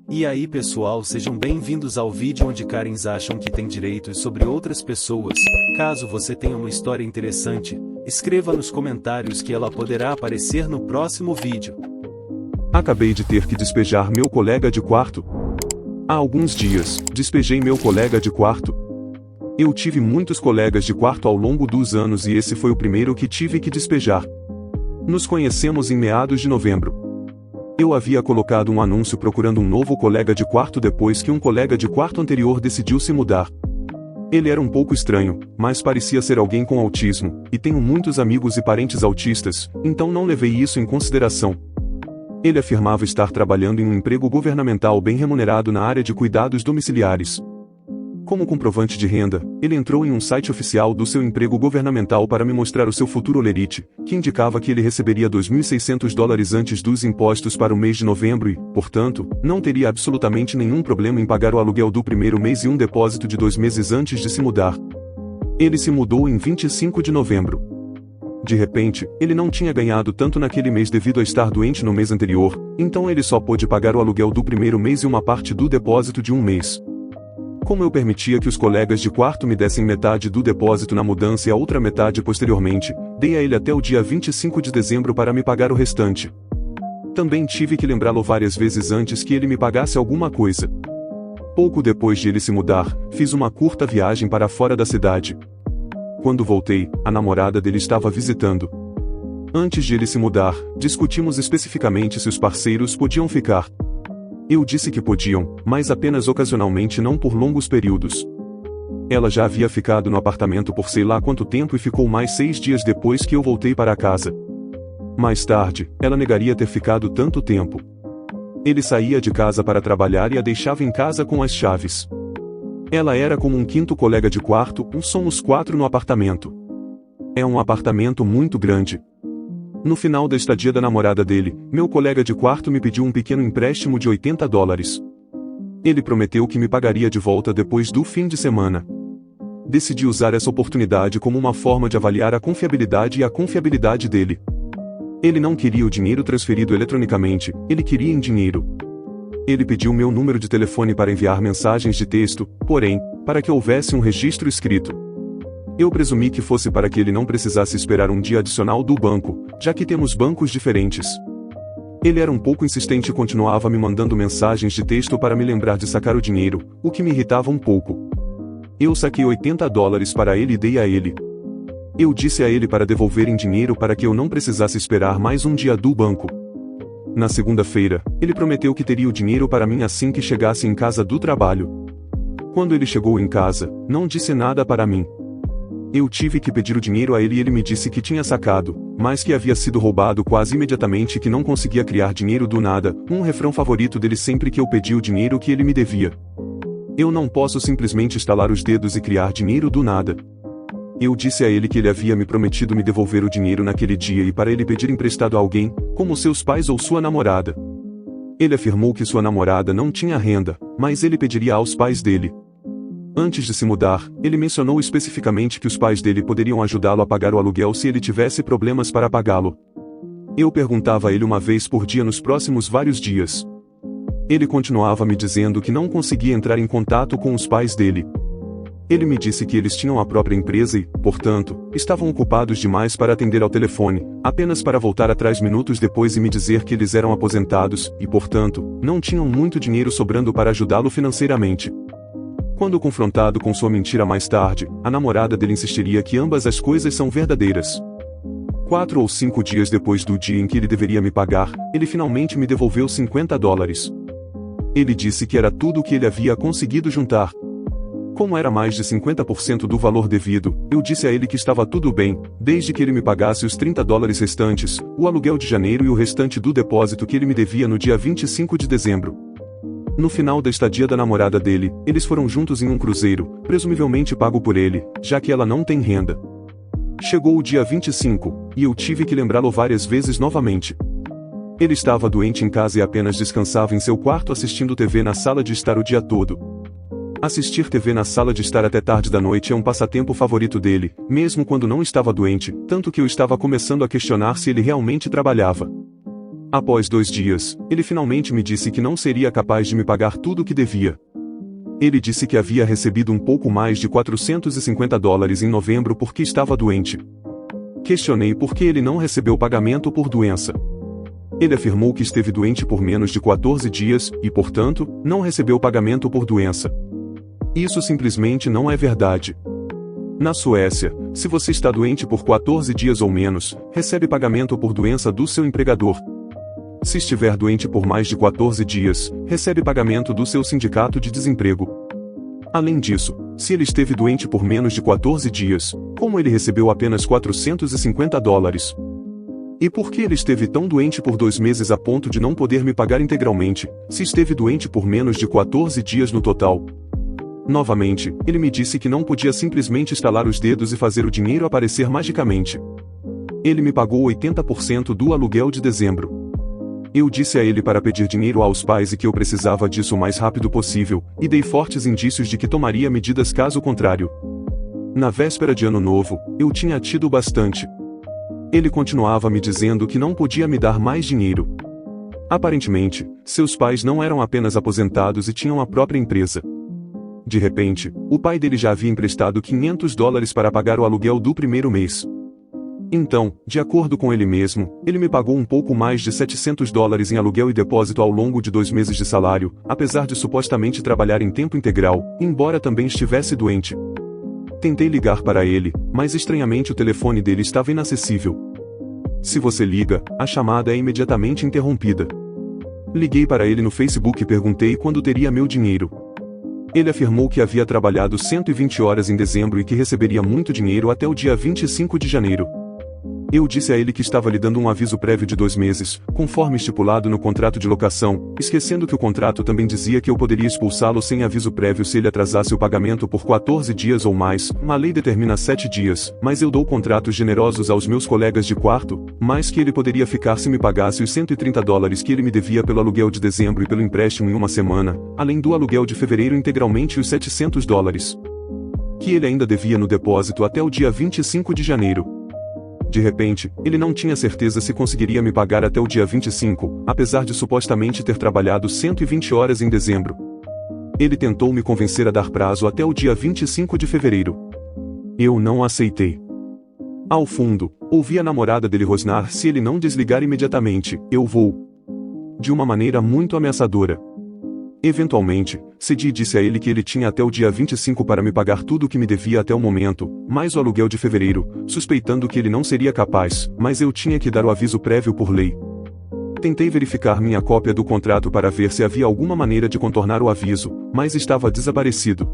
E aí pessoal, sejam bem-vindos ao vídeo onde Karens acham que tem direitos sobre outras pessoas. Caso você tenha uma história interessante, escreva nos comentários que ela poderá aparecer no próximo vídeo. Acabei de ter que despejar meu colega de quarto. Há alguns dias, despejei meu colega de quarto. Eu tive muitos colegas de quarto ao longo dos anos e esse foi o primeiro que tive que despejar. Nos conhecemos em meados de novembro. Eu havia colocado um anúncio procurando um novo colega de quarto depois que um colega de quarto anterior decidiu se mudar. Ele era um pouco estranho, mas parecia ser alguém com autismo, e tenho muitos amigos e parentes autistas, então não levei isso em consideração. Ele afirmava estar trabalhando em um emprego governamental bem remunerado na área de cuidados domiciliares. Como comprovante de renda, ele entrou em um site oficial do seu emprego governamental para me mostrar o seu futuro holerite, que indicava que ele receberia $2.600 antes dos impostos para o mês de novembro e, portanto, não teria absolutamente nenhum problema em pagar o aluguel do primeiro mês e um depósito de 2 meses antes de se mudar. Ele se mudou em 25 de novembro. De repente, ele não tinha ganhado tanto naquele mês devido a estar doente no mês anterior, então ele só pôde pagar o aluguel do primeiro mês e uma parte do depósito de um mês. Como eu permitia que os colegas de quarto me dessem metade do depósito na mudança e a outra metade posteriormente, dei a ele até o dia 25 de dezembro para me pagar o restante. Também tive que lembrá-lo várias vezes antes que ele me pagasse alguma coisa. Pouco depois de ele se mudar, fiz uma curta viagem para fora da cidade. Quando voltei, a namorada dele estava visitando. Antes de ele se mudar, discutimos especificamente se os parceiros podiam ficar. Eu disse que podiam, mas apenas ocasionalmente, não por longos períodos. Ela já havia ficado no apartamento por sei lá quanto tempo e ficou mais 6 dias depois que eu voltei para casa. Mais tarde, ela negaria ter ficado tanto tempo. Ele saía de casa para trabalhar e a deixava em casa com as chaves. Ela era como um quinto colega de quarto, somos 4 no apartamento. É um apartamento muito grande. No final da estadia da namorada dele, meu colega de quarto me pediu um pequeno empréstimo de $80. Ele prometeu que me pagaria de volta depois do fim de semana. Decidi usar essa oportunidade como uma forma de avaliar a confiabilidade e a confiabilidade dele. Ele não queria o dinheiro transferido eletronicamente, ele queria em dinheiro. Ele pediu meu número de telefone para enviar mensagens de texto, porém, para que houvesse um registro escrito. Eu presumi que fosse para que ele não precisasse esperar um dia adicional do banco, já que temos bancos diferentes. Ele era um pouco insistente e continuava me mandando mensagens de texto para me lembrar de sacar o dinheiro, o que me irritava um pouco. Eu saquei $80 para ele e dei a ele. Eu disse a ele para devolver em dinheiro para que eu não precisasse esperar mais um dia do banco. Na segunda-feira, ele prometeu que teria o dinheiro para mim assim que chegasse em casa do trabalho. Quando ele chegou em casa, não disse nada para mim. Eu tive que pedir o dinheiro a ele e ele me disse que tinha sacado, mas que havia sido roubado quase imediatamente e que não conseguia criar dinheiro do nada, um refrão favorito dele sempre que eu pedia o dinheiro que ele me devia. Eu não posso simplesmente estalar os dedos e criar dinheiro do nada. Eu disse a ele que ele havia me prometido me devolver o dinheiro naquele dia e para ele pedir emprestado a alguém, como seus pais ou sua namorada. Ele afirmou que sua namorada não tinha renda, mas ele pediria aos pais dele. Antes de se mudar, ele mencionou especificamente que os pais dele poderiam ajudá-lo a pagar o aluguel se ele tivesse problemas para pagá-lo. Eu perguntava a ele uma vez por dia nos próximos vários dias. Ele continuava me dizendo que não conseguia entrar em contato com os pais dele. Ele me disse que eles tinham a própria empresa e, portanto, estavam ocupados demais para atender ao telefone, apenas para voltar atrás minutos depois e me dizer que eles eram aposentados e, portanto, não tinham muito dinheiro sobrando para ajudá-lo financeiramente. Quando confrontado com sua mentira mais tarde, a namorada dele insistiria que ambas as coisas são verdadeiras. 4 ou 5 dias depois do dia em que ele deveria me pagar, ele finalmente me devolveu $50. Ele disse que era tudo o que ele havia conseguido juntar. Como era mais de 50% do valor devido, eu disse a ele que estava tudo bem, desde que ele me pagasse os $30 restantes, o aluguel de janeiro e o restante do depósito que ele me devia no dia 25 de dezembro. No final da estadia da namorada dele, eles foram juntos em um cruzeiro, presumivelmente pago por ele, já que ela não tem renda. Chegou o dia 25, e eu tive que lembrá-lo várias vezes novamente. Ele estava doente em casa e apenas descansava em seu quarto assistindo TV na sala de estar o dia todo. Assistir TV na sala de estar até tarde da noite é um passatempo favorito dele, mesmo quando não estava doente, tanto que eu estava começando a questionar se ele realmente trabalhava. Após 2 dias, ele finalmente me disse que não seria capaz de me pagar tudo o que devia. Ele disse que havia recebido um pouco mais de $450 em novembro porque estava doente. Questionei por que ele não recebeu pagamento por doença. Ele afirmou que esteve doente por menos de 14 dias e, portanto, não recebeu pagamento por doença. Isso simplesmente não é verdade. Na Suécia, se você está doente por 14 dias ou menos, recebe pagamento por doença do seu empregador. Se estiver doente por mais de 14 dias, recebe pagamento do seu sindicato de desemprego. Além disso, se ele esteve doente por menos de 14 dias, como ele recebeu apenas $450? E por que ele esteve tão doente por 2 meses a ponto de não poder me pagar integralmente, se esteve doente por menos de 14 dias no total? Novamente, ele me disse que não podia simplesmente estalar os dedos e fazer o dinheiro aparecer magicamente. Ele me pagou 80% do aluguel de dezembro. Eu disse a ele para pedir dinheiro aos pais e que eu precisava disso o mais rápido possível, e dei fortes indícios de que tomaria medidas caso contrário. Na véspera de Ano Novo, eu tinha tido bastante. Ele continuava me dizendo que não podia me dar mais dinheiro. Aparentemente, seus pais não eram apenas aposentados e tinham a própria empresa. De repente, o pai dele já havia emprestado $500 para pagar o aluguel do primeiro mês. Então, de acordo com ele mesmo, ele me pagou um pouco mais de $700 em aluguel e depósito ao longo de 2 meses de salário, apesar de supostamente trabalhar em tempo integral, embora também estivesse doente. Tentei ligar para ele, mas estranhamente o telefone dele estava inacessível. Se você liga, a chamada é imediatamente interrompida. Liguei para ele no Facebook e perguntei quando teria meu dinheiro. Ele afirmou que havia trabalhado 120 horas em dezembro e que receberia muito dinheiro até o dia 25 de janeiro. Eu disse a ele que estava lhe dando um aviso prévio de 2 meses, conforme estipulado no contrato de locação, esquecendo que o contrato também dizia que eu poderia expulsá-lo sem aviso prévio se ele atrasasse o pagamento por 14 dias ou mais. A lei determina 7 dias, mas eu dou contratos generosos aos meus colegas de quarto, mais que ele poderia ficar se me pagasse os $130 que ele me devia pelo aluguel de dezembro e pelo empréstimo em uma semana, além do aluguel de fevereiro integralmente e os $700 que ele ainda devia no depósito até o dia 25 de janeiro. De repente, ele não tinha certeza se conseguiria me pagar até o dia 25, apesar de supostamente ter trabalhado 120 horas em dezembro. Ele tentou me convencer a dar prazo até o dia 25 de fevereiro. Eu não aceitei. Ao fundo, ouvi a namorada dele rosnar: se ele não desligar imediatamente, eu vou. De uma maneira muito ameaçadora. Eventualmente, cedi e disse a ele que ele tinha até o dia 25 para me pagar tudo o que me devia até o momento, mais o aluguel de fevereiro, suspeitando que ele não seria capaz, mas eu tinha que dar o aviso prévio por lei. Tentei verificar minha cópia do contrato para ver se havia alguma maneira de contornar o aviso, mas estava desaparecido.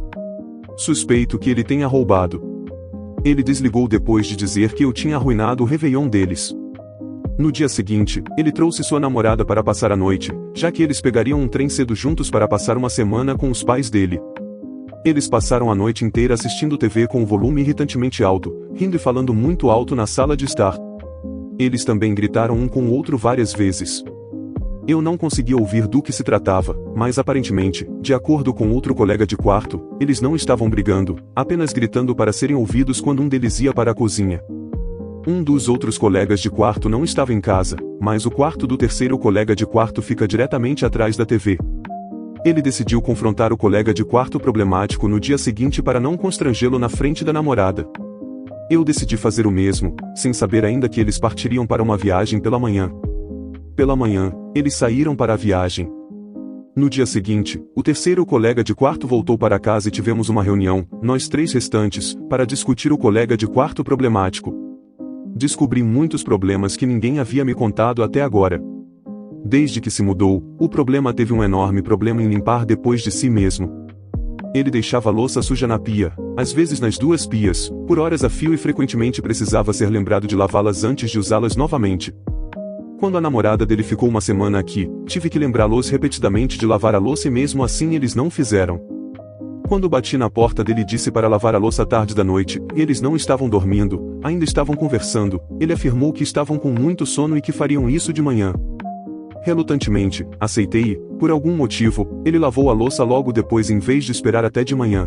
Suspeito que ele tenha roubado. Ele desligou depois de dizer que eu tinha arruinado o Réveillon deles. No dia seguinte, ele trouxe sua namorada para passar a noite, já que eles pegariam um trem cedo juntos para passar uma semana com os pais dele. Eles passaram a noite inteira assistindo TV com o volume irritantemente alto, rindo e falando muito alto na sala de estar. Eles também gritaram um com o outro várias vezes. Eu não conseguia ouvir do que se tratava, mas aparentemente, de acordo com outro colega de quarto, eles não estavam brigando, apenas gritando para serem ouvidos quando um deles ia para a cozinha. Um dos outros colegas de quarto não estava em casa, mas o quarto do terceiro colega de quarto fica diretamente atrás da TV. Ele decidiu confrontar o colega de quarto problemático no dia seguinte para não constrangê-lo na frente da namorada. Eu decidi fazer o mesmo, sem saber ainda que eles partiriam para uma viagem pela manhã. Pela manhã, eles saíram para a viagem. No dia seguinte, o terceiro colega de quarto voltou para casa e tivemos uma reunião, nós 3 restantes, para discutir o colega de quarto problemático. Descobri muitos problemas que ninguém havia me contado até agora. Desde que se mudou, o problema teve um enorme problema em limpar depois de si mesmo. Ele deixava a louça suja na pia, às vezes nas 2 pias, por horas a fio e frequentemente precisava ser lembrado de lavá-las antes de usá-las novamente. Quando a namorada dele ficou uma semana aqui, tive que lembrá-los repetidamente de lavar a louça e mesmo assim eles não fizeram. Quando bati na porta dele e disse para lavar a louça tarde da noite, e eles não estavam dormindo, ainda estavam conversando, ele afirmou que estavam com muito sono e que fariam isso de manhã. Relutantemente, aceitei e, por algum motivo, ele lavou a louça logo depois em vez de esperar até de manhã.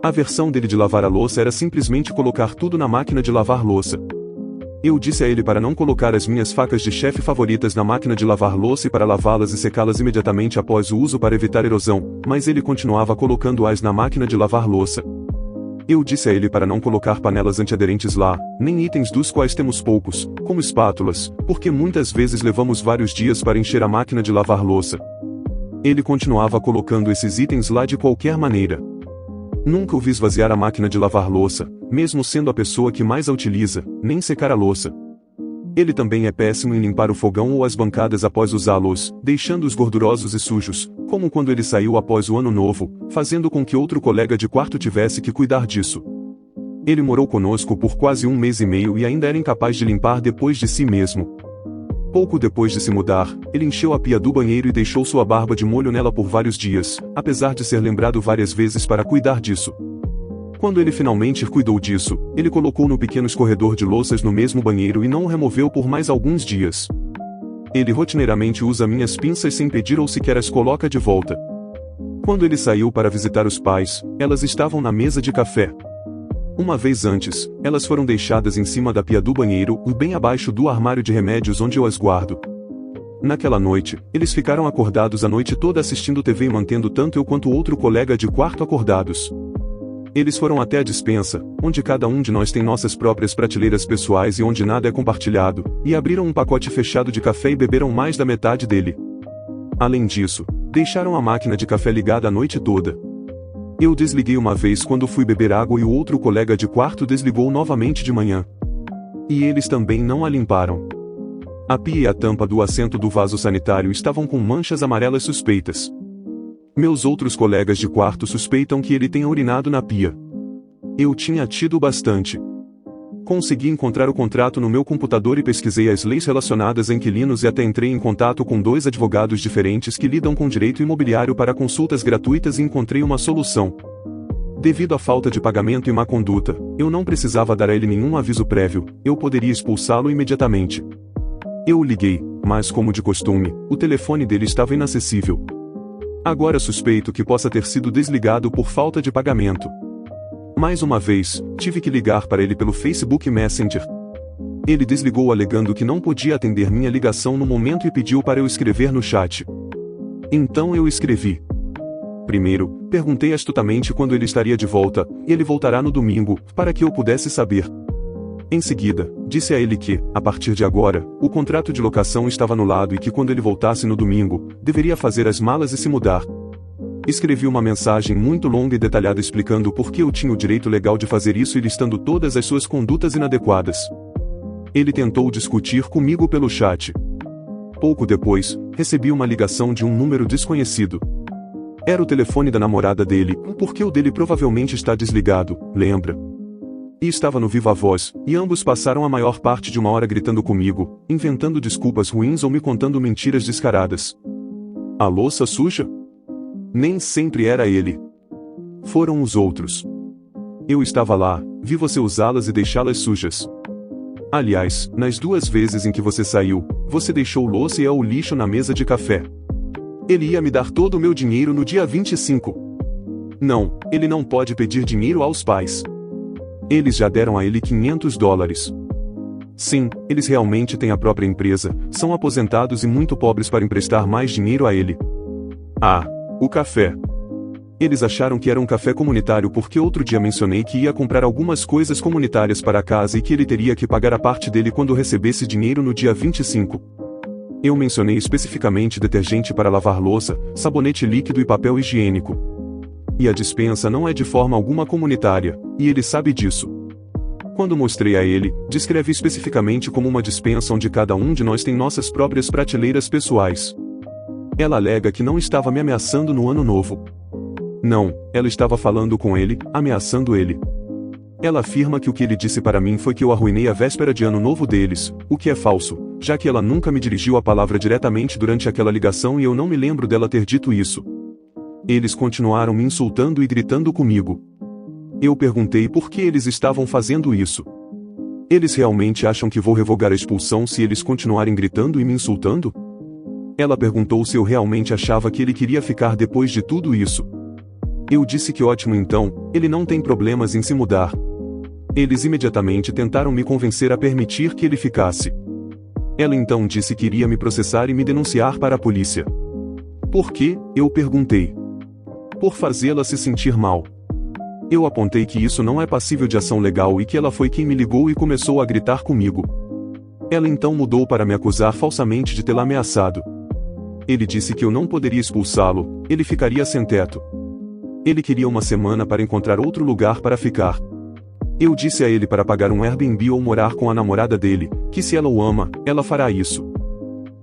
A versão dele de lavar a louça era simplesmente colocar tudo na máquina de lavar louça. Eu disse a ele para não colocar as minhas facas de chefe favoritas na máquina de lavar louça e para lavá-las e secá-las imediatamente após o uso para evitar erosão, mas ele continuava colocando-as na máquina de lavar louça. Eu disse a ele para não colocar panelas antiaderentes lá, nem itens dos quais temos poucos, como espátulas, porque muitas vezes levamos vários dias para encher a máquina de lavar louça. Ele continuava colocando esses itens lá de qualquer maneira. Nunca o vi esvaziar a máquina de lavar louça, mesmo sendo a pessoa que mais a utiliza, nem secar a louça. Ele também é péssimo em limpar o fogão ou as bancadas após usá-los, deixando-os gordurosos e sujos, como quando ele saiu após o ano novo, fazendo com que outro colega de quarto tivesse que cuidar disso. Ele morou conosco por quase 1 mês e meio e ainda era incapaz de limpar depois de si mesmo. Pouco depois de se mudar, ele encheu a pia do banheiro e deixou sua barba de molho nela por vários dias, apesar de ser lembrado várias vezes para cuidar disso. Quando ele finalmente cuidou disso, ele colocou no pequeno escorredor de louças no mesmo banheiro e não o removeu por mais alguns dias. Ele rotineiramente usa minhas pinças sem pedir ou sequer as coloca de volta. Quando ele saiu para visitar os pais, elas estavam na mesa de café. Uma vez antes, elas foram deixadas em cima da pia do banheiro e bem abaixo do armário de remédios onde eu as guardo. Naquela noite, eles ficaram acordados a noite toda assistindo TV e mantendo tanto eu quanto outro colega de quarto acordados. Eles foram até a despensa, onde cada um de nós tem nossas próprias prateleiras pessoais e onde nada é compartilhado, e abriram um pacote fechado de café e beberam mais da metade dele. Além disso, deixaram a máquina de café ligada a noite toda. Eu desliguei uma vez quando fui beber água e o outro colega de quarto desligou novamente de manhã. E eles também não a limparam. A pia e a tampa do assento do vaso sanitário estavam com manchas amarelas suspeitas. Meus outros colegas de quarto suspeitam que ele tenha urinado na pia. Eu tinha tido bastante. Consegui encontrar o contrato no meu computador e pesquisei as leis relacionadas a inquilinos e até entrei em contato com 2 advogados diferentes que lidam com direito imobiliário para consultas gratuitas e encontrei uma solução. Devido à falta de pagamento e má conduta, eu não precisava dar a ele nenhum aviso prévio, eu poderia expulsá-lo imediatamente. Eu o liguei, mas como de costume, o telefone dele estava inacessível. Agora suspeito que possa ter sido desligado por falta de pagamento. Mais uma vez, tive que ligar para ele pelo Facebook Messenger. Ele desligou alegando que não podia atender minha ligação no momento e pediu para eu escrever no chat. Então eu escrevi. Primeiro, perguntei astutamente quando ele estaria de volta, e ele voltará no domingo, para que eu pudesse saber. Em seguida, disse a ele que, a partir de agora, o contrato de locação estava anulado e que quando ele voltasse no domingo, deveria fazer as malas e se mudar. Escrevi uma mensagem muito longa e detalhada explicando por que eu tinha o direito legal de fazer isso e listando todas as suas condutas inadequadas. Ele tentou discutir comigo pelo chat. Pouco depois, recebi uma ligação de um número desconhecido. Era o telefone da namorada dele, porque o dele provavelmente está desligado, lembra? E estava no viva voz, e ambos passaram a maior parte de 1 hora gritando comigo, inventando desculpas ruins ou me contando mentiras descaradas. A louça suja? Nem sempre era ele. Foram os outros. Eu estava lá, vi você usá-las e deixá-las sujas. Aliás, nas 2 vezes em que você saiu, você deixou louça e o lixo na mesa de café. Ele ia me dar todo o meu dinheiro no dia 25. Não, ele não pode pedir dinheiro aos pais. Eles já deram a ele $500. Sim, eles realmente têm a própria empresa, são aposentados e muito pobres para emprestar mais dinheiro a ele. Ah, o café. Eles acharam que era um café comunitário porque outro dia mencionei que ia comprar algumas coisas comunitárias para a casa e que ele teria que pagar a parte dele quando recebesse dinheiro no dia 25. Eu mencionei especificamente detergente para lavar louça, sabonete líquido e papel higiênico. E a despensa não é de forma alguma comunitária, e ele sabe disso. Quando mostrei a ele, descrevi especificamente como uma despensa onde cada um de nós tem nossas próprias prateleiras pessoais. Ela alega que não estava me ameaçando no ano novo. Não, ela estava falando com ele, ameaçando ele. Ela afirma que o que ele disse para mim foi que eu arruinei a véspera de ano novo deles, o que é falso, já que ela nunca me dirigiu a palavra diretamente durante aquela ligação e eu não me lembro dela ter dito isso. Eles continuaram me insultando e gritando comigo. Eu perguntei por que eles estavam fazendo isso. Eles realmente acham que vou revogar a expulsão se eles continuarem gritando e me insultando? Ela perguntou se eu realmente achava que ele queria ficar depois de tudo isso. Eu disse que ótimo então, ele não tem problemas em se mudar. Eles imediatamente tentaram me convencer a permitir que ele ficasse. Ela então disse que iria me processar e me denunciar para a polícia. Por quê? Eu perguntei. Por fazê-la se sentir mal. Eu apontei que isso não é passível de ação legal e que ela foi quem me ligou e começou a gritar comigo. Ela então mudou para me acusar falsamente de tê-la ameaçado. Ele disse que eu não poderia expulsá-lo, ele ficaria sem teto. Ele queria uma semana para encontrar outro lugar para ficar. Eu disse a ele para pagar um Airbnb ou morar com a namorada dele, que se ela o ama, ela fará isso.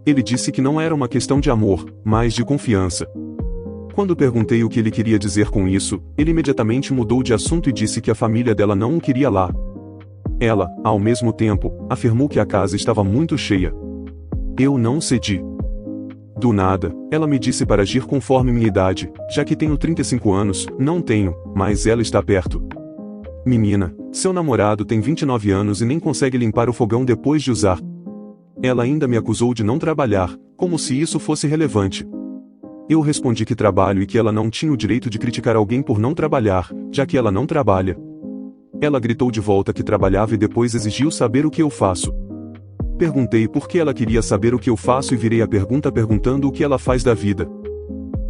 Ele disse que não era uma questão de amor, mas de confiança. Quando perguntei o que ele queria dizer com isso, ele imediatamente mudou de assunto e disse que a família dela não o queria lá. Ela, ao mesmo tempo, afirmou que a casa estava muito cheia. Eu não cedi. Do nada, ela me disse para agir conforme minha idade, já que tenho 35 anos, não tenho, mas ela está perto. Menina, seu namorado tem 29 anos e nem consegue limpar o fogão depois de usar. Ela ainda me acusou de não trabalhar, como se isso fosse relevante. Eu respondi que trabalho e que ela não tinha o direito de criticar alguém por não trabalhar, já que ela não trabalha. Ela gritou de volta que trabalhava e depois exigiu saber o que eu faço. Perguntei por que ela queria saber o que eu faço e virei a pergunta perguntando o que ela faz da vida.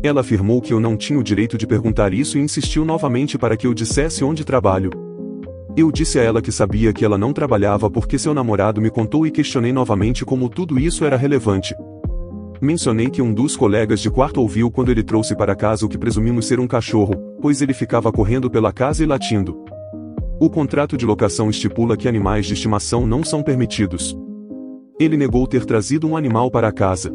Ela afirmou que eu não tinha o direito de perguntar isso e insistiu novamente para que eu dissesse onde trabalho. Eu disse a ela que sabia que ela não trabalhava porque seu namorado me contou e questionei novamente como tudo isso era relevante. Mencionei que um dos colegas de quarto ouviu quando ele trouxe para casa o que presumimos ser um cachorro, pois ele ficava correndo pela casa e latindo. O contrato de locação estipula que animais de estimação não são permitidos. Ele negou ter trazido um animal para a casa.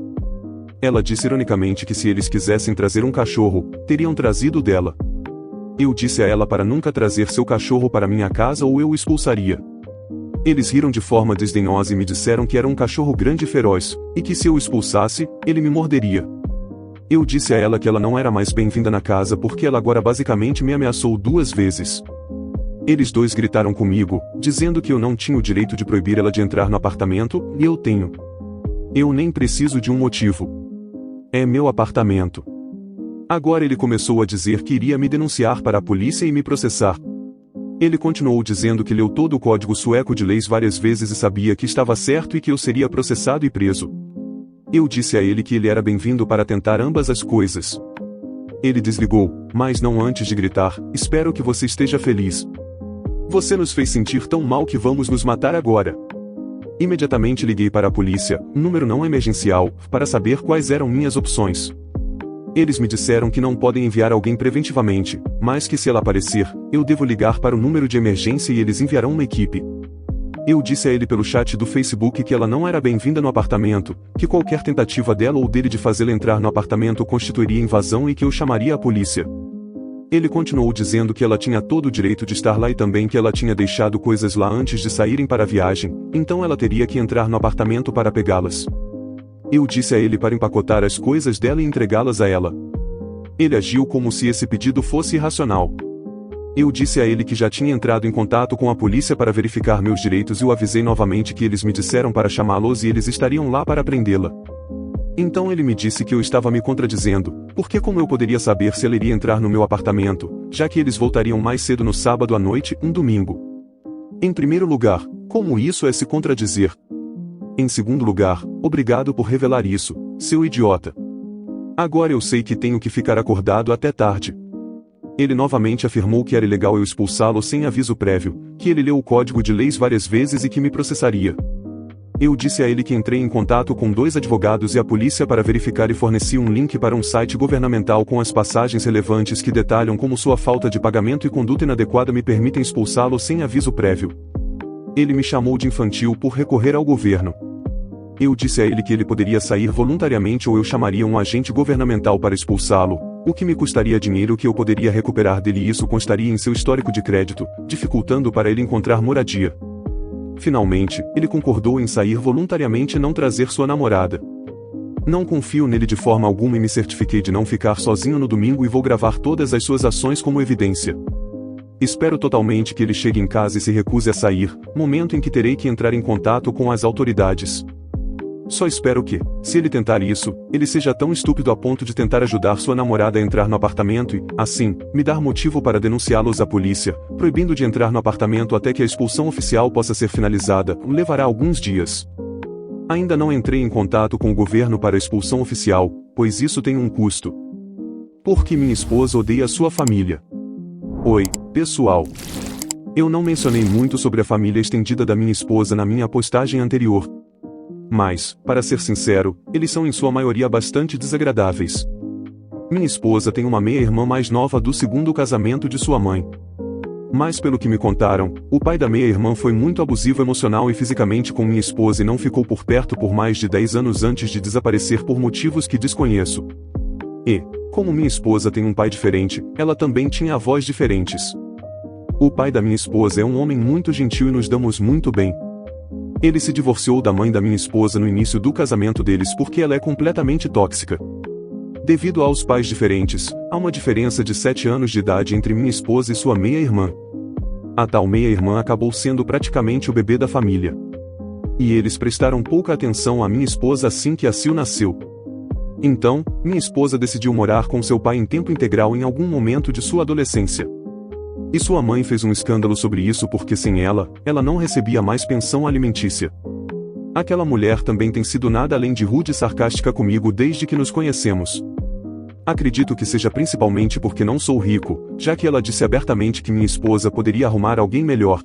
Ela disse ironicamente que se eles quisessem trazer um cachorro, teriam trazido dela. Eu disse a ela para nunca trazer seu cachorro para minha casa ou eu o expulsaria. Eles riram de forma desdenhosa e me disseram que era um cachorro grande e feroz, e que se eu o expulsasse, ele me morderia. Eu disse a ela que ela não era mais bem-vinda na casa porque ela agora basicamente me ameaçou 2 vezes. Eles dois gritaram comigo, dizendo que eu não tinha o direito de proibir ela de entrar no apartamento, e eu tenho. Eu nem preciso de um motivo. É meu apartamento. Agora ele começou a dizer que iria me denunciar para a polícia e me processar. Ele continuou dizendo que leu todo o código sueco de leis várias vezes e sabia que estava certo e que eu seria processado e preso. Eu disse a ele que ele era bem-vindo para tentar ambas as coisas. Ele desligou, mas não antes de gritar: "Espero que você esteja feliz. Você nos fez sentir tão mal que vamos nos matar agora." Imediatamente liguei para a polícia, número não emergencial, para saber quais eram minhas opções. Eles me disseram que não podem enviar alguém preventivamente, mas que se ela aparecer, eu devo ligar para o número de emergência e eles enviarão uma equipe. Eu disse a ele pelo chat do Facebook que ela não era bem-vinda no apartamento, que qualquer tentativa dela ou dele de fazê-la entrar no apartamento constituiria invasão e que eu chamaria a polícia. Ele continuou dizendo que ela tinha todo o direito de estar lá e também que ela tinha deixado coisas lá antes de saírem para a viagem, então ela teria que entrar no apartamento para pegá-las. Eu disse a ele para empacotar as coisas dela e entregá-las a ela. Ele agiu como se esse pedido fosse irracional. Eu disse a ele que já tinha entrado em contato com a polícia para verificar meus direitos e o avisei novamente que eles me disseram para chamá-los e eles estariam lá para prendê-la. Então ele me disse que eu estava me contradizendo, porque como eu poderia saber se ela iria entrar no meu apartamento, já que eles voltariam mais cedo no sábado à noite, um domingo. Em primeiro lugar, como isso é se contradizer? Em segundo lugar, obrigado por revelar isso, seu idiota. Agora eu sei que tenho que ficar acordado até tarde. Ele novamente afirmou que era ilegal eu expulsá-lo sem aviso prévio, que ele leu o código de leis várias vezes e que me processaria. Eu disse a ele que entrei em contato com 2 advogados e a polícia para verificar e forneci um link para um site governamental com as passagens relevantes que detalham como sua falta de pagamento e conduta inadequada me permitem expulsá-lo sem aviso prévio. Ele me chamou de infantil por recorrer ao governo. Eu disse a ele que ele poderia sair voluntariamente ou eu chamaria um agente governamental para expulsá-lo, o que me custaria dinheiro que eu poderia recuperar dele e isso constaria em seu histórico de crédito, dificultando para ele encontrar moradia. Finalmente, ele concordou em sair voluntariamente e não trazer sua namorada. Não confio nele de forma alguma e me certifiquei de não ficar sozinho no domingo e vou gravar todas as suas ações como evidência. Espero totalmente que ele chegue em casa e se recuse a sair, momento em que terei que entrar em contato com as autoridades. Só espero que, se ele tentar isso, ele seja tão estúpido a ponto de tentar ajudar sua namorada a entrar no apartamento e, assim, me dar motivo para denunciá-los à polícia, proibindo de entrar no apartamento até que a expulsão oficial possa ser finalizada. Levará alguns dias. Ainda não entrei em contato com o governo para a expulsão oficial, pois isso tem um custo. Porque minha esposa odeia sua família. Oi, pessoal. Eu não mencionei muito sobre a família estendida da minha esposa na minha postagem anterior. Mas, para ser sincero, eles são em sua maioria bastante desagradáveis. Minha esposa tem uma meia-irmã mais nova do segundo casamento de sua mãe. Mas pelo que me contaram, o pai da meia-irmã foi muito abusivo emocional e fisicamente com minha esposa e não ficou por perto por mais de 10 anos antes de desaparecer por motivos que desconheço. E, como minha esposa tem um pai diferente, ela também tinha avós diferentes. O pai da minha esposa é um homem muito gentil e nos damos muito bem. Ele se divorciou da mãe da minha esposa no início do casamento deles porque ela é completamente tóxica. Devido aos pais diferentes, há uma diferença de 7 anos de idade entre minha esposa e sua meia-irmã. A tal meia-irmã acabou sendo praticamente o bebê da família. E eles prestaram pouca atenção à minha esposa assim que a Sil nasceu. Então, minha esposa decidiu morar com seu pai em tempo integral em algum momento de sua adolescência. E sua mãe fez um escândalo sobre isso porque sem ela, ela não recebia mais pensão alimentícia. Aquela mulher também tem sido nada além de rude e sarcástica comigo desde que nos conhecemos. Acredito que seja principalmente porque não sou rico, já que ela disse abertamente que minha esposa poderia arrumar alguém melhor.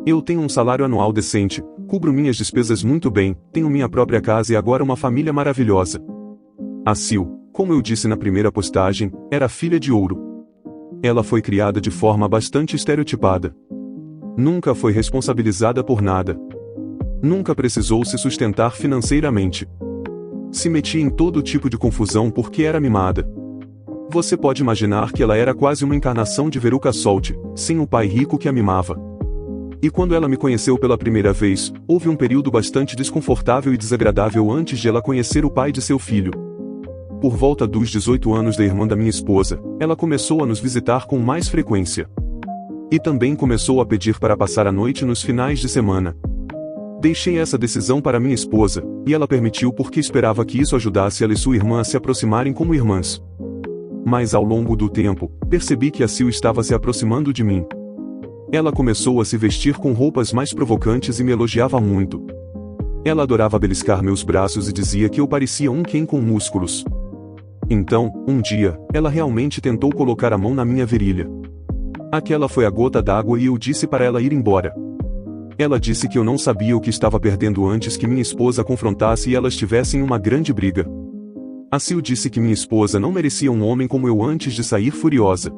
Eu tenho um salário anual decente, cubro minhas despesas muito bem, tenho minha própria casa e agora uma família maravilhosa. A Sil, como eu disse na primeira postagem, era filha de ouro. Ela foi criada de forma bastante estereotipada. Nunca foi responsabilizada por nada. Nunca precisou se sustentar financeiramente. Se metia em todo tipo de confusão porque era mimada. Você pode imaginar que ela era quase uma encarnação de Veruca Salt, sem o pai rico que a mimava. E quando ela me conheceu pela primeira vez, houve um período bastante desconfortável e desagradável antes de ela conhecer o pai de seu filho. Por volta dos 18 anos da irmã da minha esposa, ela começou a nos visitar com mais frequência. E também começou a pedir para passar a noite nos finais de semana. Deixei essa decisão para minha esposa, e ela permitiu porque esperava que isso ajudasse ela e sua irmã a se aproximarem como irmãs. Mas ao longo do tempo, percebi que a Sil estava se aproximando de mim. Ela começou a se vestir com roupas mais provocantes e me elogiava muito. Ela adorava beliscar meus braços e dizia que eu parecia um Ken com músculos. Então, um dia, ela realmente tentou colocar a mão na minha virilha. Aquela foi a gota d'água e eu disse para ela ir embora. Ela disse que eu não sabia o que estava perdendo antes que minha esposa a confrontasse e elas tivessem uma grande briga. A Sil disse que minha esposa não merecia um homem como eu antes de sair furiosa.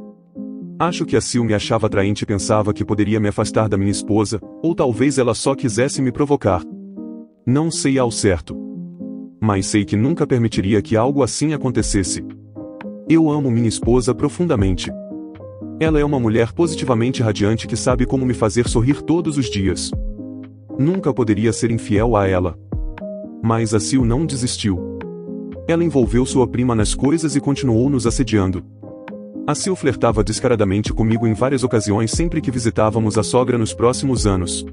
Acho que a Sil me achava atraente e pensava que poderia me afastar da minha esposa, ou talvez ela só quisesse me provocar. Não sei ao certo. Mas sei que nunca permitiria que algo assim acontecesse. Eu amo minha esposa profundamente. Ela é uma mulher positivamente radiante que sabe como me fazer sorrir todos os dias. Nunca poderia ser infiel a ela. Mas a Sil não desistiu. Ela envolveu sua prima nas coisas e continuou nos assediando. A Sil flertava descaradamente comigo em várias ocasiões sempre que visitávamos a sogra nos próximos anos.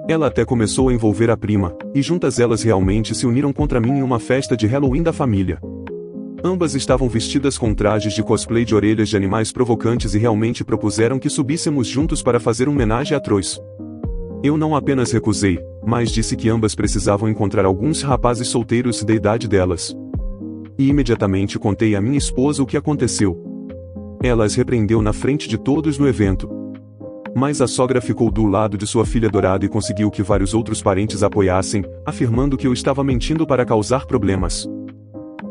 Ela até começou a envolver a prima, e juntas elas realmente se uniram contra mim em uma festa de Halloween da família. Ambas estavam vestidas com trajes de cosplay de orelhas de animais provocantes e realmente propuseram que subíssemos juntos para fazer um homenagem atroz. Eu não apenas recusei, mas disse que ambas precisavam encontrar alguns rapazes solteiros da idade delas. E imediatamente contei à minha esposa o que aconteceu. Ela as repreendeu na frente de todos no evento. Mas a sogra ficou do lado de sua filha adorada e conseguiu que vários outros parentes a apoiassem, afirmando que eu estava mentindo para causar problemas.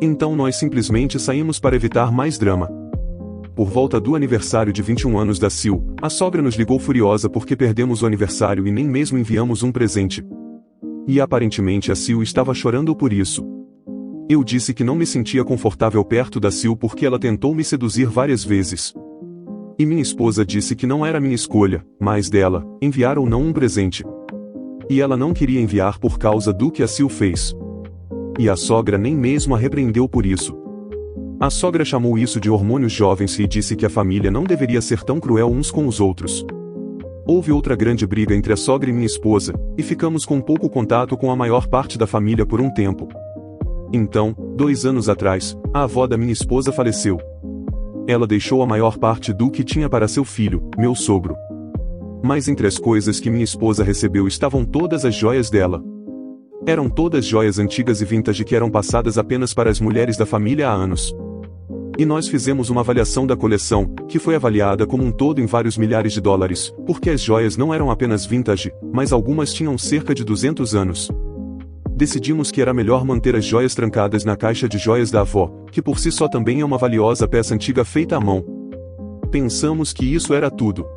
Então nós simplesmente saímos para evitar mais drama. Por volta do aniversário de 21 anos da Sil, a sogra nos ligou furiosa porque perdemos o aniversário e nem mesmo enviamos um presente. E aparentemente a Sil estava chorando por isso. Eu disse que não me sentia confortável perto da Sil porque ela tentou me seduzir várias vezes. E minha esposa disse que não era minha escolha, mas dela, enviar ou não um presente. E ela não queria enviar por causa do que a Sil fez. E a sogra nem mesmo a repreendeu por isso. A sogra chamou isso de hormônios jovens e disse que a família não deveria ser tão cruel uns com os outros. Houve outra grande briga entre a sogra e minha esposa, e ficamos com pouco contato com a maior parte da família por um tempo. Então, 2 anos atrás, a avó da minha esposa faleceu. Ela deixou a maior parte do que tinha para seu filho, meu sogro. Mas entre as coisas que minha esposa recebeu estavam todas as joias dela. Eram todas joias antigas e vintage que eram passadas apenas para as mulheres da família há anos. E nós fizemos uma avaliação da coleção, que foi avaliada como um todo em vários milhares de dólares, porque as joias não eram apenas vintage, mas algumas tinham cerca de 200 anos. Decidimos que era melhor manter as joias trancadas na caixa de joias da avó, que por si só também é uma valiosa peça antiga feita à mão. Pensamos que isso era tudo.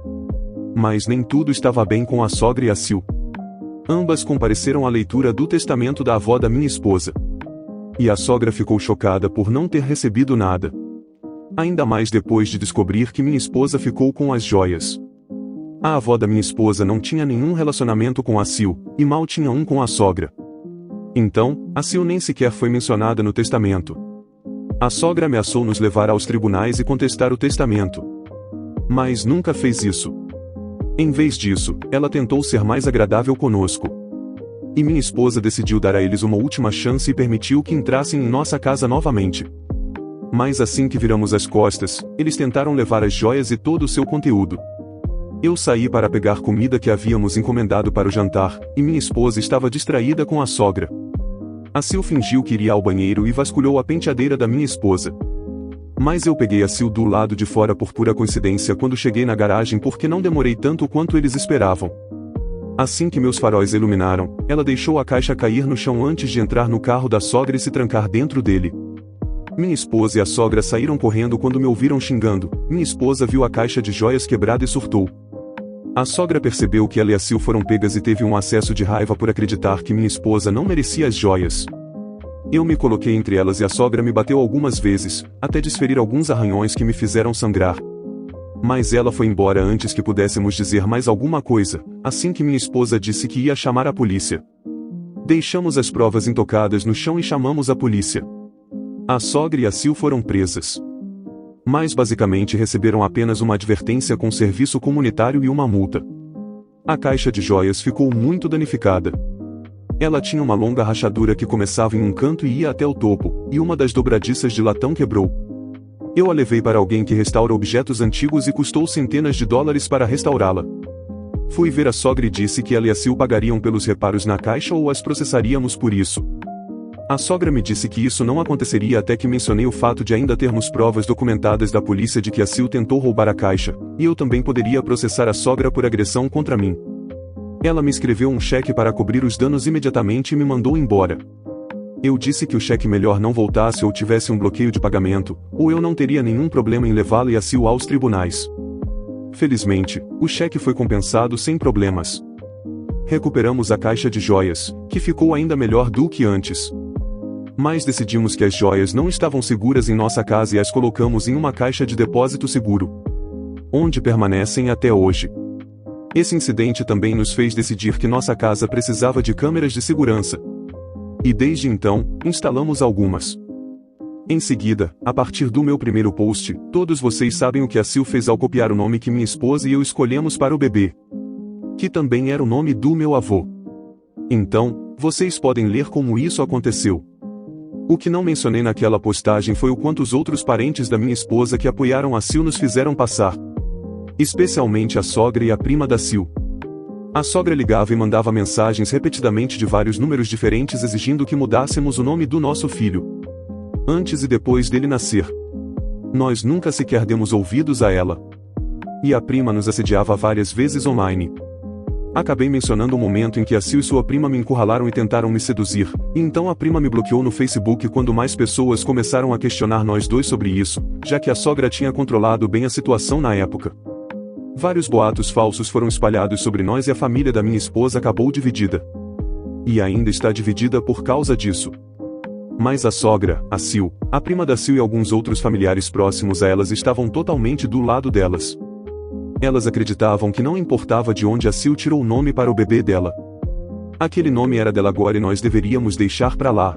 Mas nem tudo estava bem com a sogra e a Sil. Ambas compareceram à leitura do testamento da avó da minha esposa. E a sogra ficou chocada por não ter recebido nada. Ainda mais depois de descobrir que minha esposa ficou com as joias. A avó da minha esposa não tinha nenhum relacionamento com a Sil, e mal tinha um com a sogra. Então, a Sil nem sequer foi mencionada no testamento. A sogra ameaçou nos levar aos tribunais e contestar o testamento. Mas nunca fez isso. Em vez disso, ela tentou ser mais agradável conosco. E minha esposa decidiu dar a eles uma última chance e permitiu que entrassem em nossa casa novamente. Mas assim que viramos as costas, eles tentaram levar as joias e todo o seu conteúdo. Eu saí para pegar comida que havíamos encomendado para o jantar, e minha esposa estava distraída com a sogra. A Sil fingiu que iria ao banheiro e vasculhou a penteadeira da minha esposa. Mas eu peguei a Sil do lado de fora por pura coincidência quando cheguei na garagem porque não demorei tanto quanto eles esperavam. Assim que meus faróis iluminaram, ela deixou a caixa cair no chão antes de entrar no carro da sogra e se trancar dentro dele. Minha esposa e a sogra saíram correndo quando me ouviram xingando. Minha esposa viu a caixa de joias quebrada e surtou. A sogra percebeu que ela e a Sil foram pegas e teve um acesso de raiva por acreditar que minha esposa não merecia as joias. Eu me coloquei entre elas e a sogra me bateu algumas vezes, até desferir alguns arranhões que me fizeram sangrar. Mas ela foi embora antes que pudéssemos dizer mais alguma coisa, assim que minha esposa disse que ia chamar a polícia. Deixamos as provas intocadas no chão e chamamos a polícia. A sogra e a Sil foram presas. Mas basicamente receberam apenas uma advertência com serviço comunitário e uma multa. A caixa de joias ficou muito danificada. Ela tinha uma longa rachadura que começava em um canto e ia até o topo, e uma das dobradiças de latão quebrou. Eu a levei para alguém que restaura objetos antigos e custou centenas de dólares para restaurá-la. Fui ver a sogra e disse que ela e a Sil pagariam pelos reparos na caixa ou as processaríamos por isso. A sogra me disse que isso não aconteceria até que mencionei o fato de ainda termos provas documentadas da polícia de que a Sil tentou roubar a caixa, e eu também poderia processar a sogra por agressão contra mim. Ela me escreveu um cheque para cobrir os danos imediatamente e me mandou embora. Eu disse que o cheque melhor não voltasse ou tivesse um bloqueio de pagamento, ou eu não teria nenhum problema em levá-la e a Sil aos tribunais. Felizmente, o cheque foi compensado sem problemas. Recuperamos a caixa de joias, que ficou ainda melhor do que antes. Mas decidimos que as joias não estavam seguras em nossa casa e as colocamos em uma caixa de depósito seguro, onde permanecem até hoje. Esse incidente também nos fez decidir que nossa casa precisava de câmeras de segurança. E desde então, instalamos algumas. Em seguida, a partir do meu primeiro post, todos vocês sabem o que a Sil fez ao copiar o nome que minha esposa e eu escolhemos para o bebê, que também era o nome do meu avô. Então, vocês podem ler como isso aconteceu. O que não mencionei naquela postagem foi o quanto os outros parentes da minha esposa que apoiaram a Sil nos fizeram passar. Especialmente a sogra e a prima da Sil. A sogra ligava e mandava mensagens repetidamente de vários números diferentes exigindo que mudássemos o nome do nosso filho, antes e depois dele nascer. Nós nunca sequer demos ouvidos a ela. E a prima nos assediava várias vezes online. Acabei mencionando o momento em que a Sil e sua prima me encurralaram e tentaram me seduzir, e então a prima me bloqueou no Facebook quando mais pessoas começaram a questionar nós dois sobre isso, já que a sogra tinha controlado bem a situação na época. Vários boatos falsos foram espalhados sobre nós e a família da minha esposa acabou dividida. E ainda está dividida por causa disso. Mas a sogra, a Sil, a prima da Sil e alguns outros familiares próximos a elas estavam totalmente do lado delas. Elas acreditavam que não importava de onde a Sil tirou o nome para o bebê dela. Aquele nome era dela agora e nós deveríamos deixar pra lá.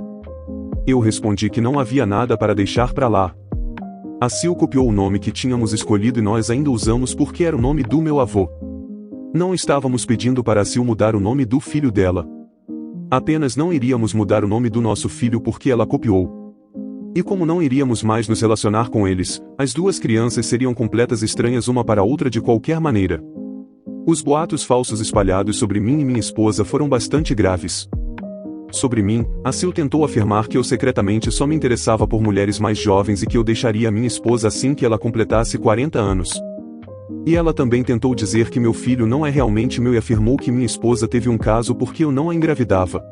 Eu respondi que não havia nada para deixar pra lá. A Sil copiou o nome que tínhamos escolhido e nós ainda usamos porque era o nome do meu avô. Não estávamos pedindo para a Sil mudar o nome do filho dela. Apenas não iríamos mudar o nome do nosso filho porque ela copiou. E como não iríamos mais nos relacionar com eles, as duas crianças seriam completas estranhas uma para a outra de qualquer maneira. Os boatos falsos espalhados sobre mim e minha esposa foram bastante graves. Sobre mim, a Sil tentou afirmar que eu secretamente só me interessava por mulheres mais jovens e que eu deixaria minha esposa assim que ela completasse 40 anos. E ela também tentou dizer que meu filho não é realmente meu e afirmou que minha esposa teve um caso porque eu não a engravidava.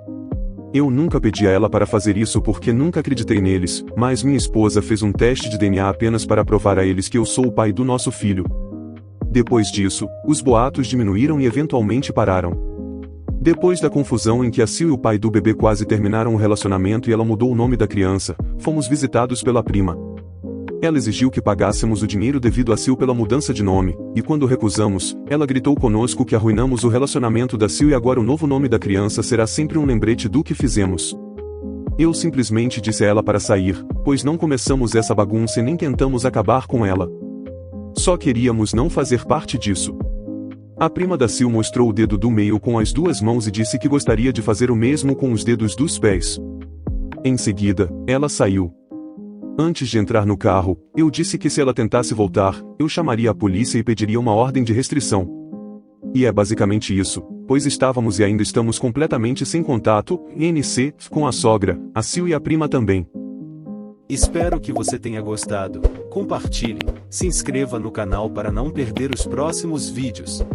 Eu nunca pedi a ela para fazer isso porque nunca acreditei neles, mas minha esposa fez um teste de DNA apenas para provar a eles que eu sou o pai do nosso filho. Depois disso, os boatos diminuíram e eventualmente pararam. Depois da confusão em que a Sil e o pai do bebê quase terminaram o relacionamento e ela mudou o nome da criança, fomos visitados pela prima. Ela exigiu que pagássemos o dinheiro devido a Sil pela mudança de nome, e quando recusamos, ela gritou conosco que arruinamos o relacionamento da Sil e agora o novo nome da criança será sempre um lembrete do que fizemos. Eu simplesmente disse a ela para sair, pois não começamos essa bagunça e nem tentamos acabar com ela. Só queríamos não fazer parte disso. A prima da Sil mostrou o dedo do meio com as duas mãos e disse que gostaria de fazer o mesmo com os dedos dos pés. Em seguida, ela saiu. Antes de entrar no carro, eu disse que se ela tentasse voltar, eu chamaria a polícia e pediria uma ordem de restrição. E é basicamente isso, pois estávamos e ainda estamos completamente sem contato, NC, com a sogra, a Sil e a prima também. Espero que você tenha gostado. Compartilhe, se inscreva no canal para não perder os próximos vídeos.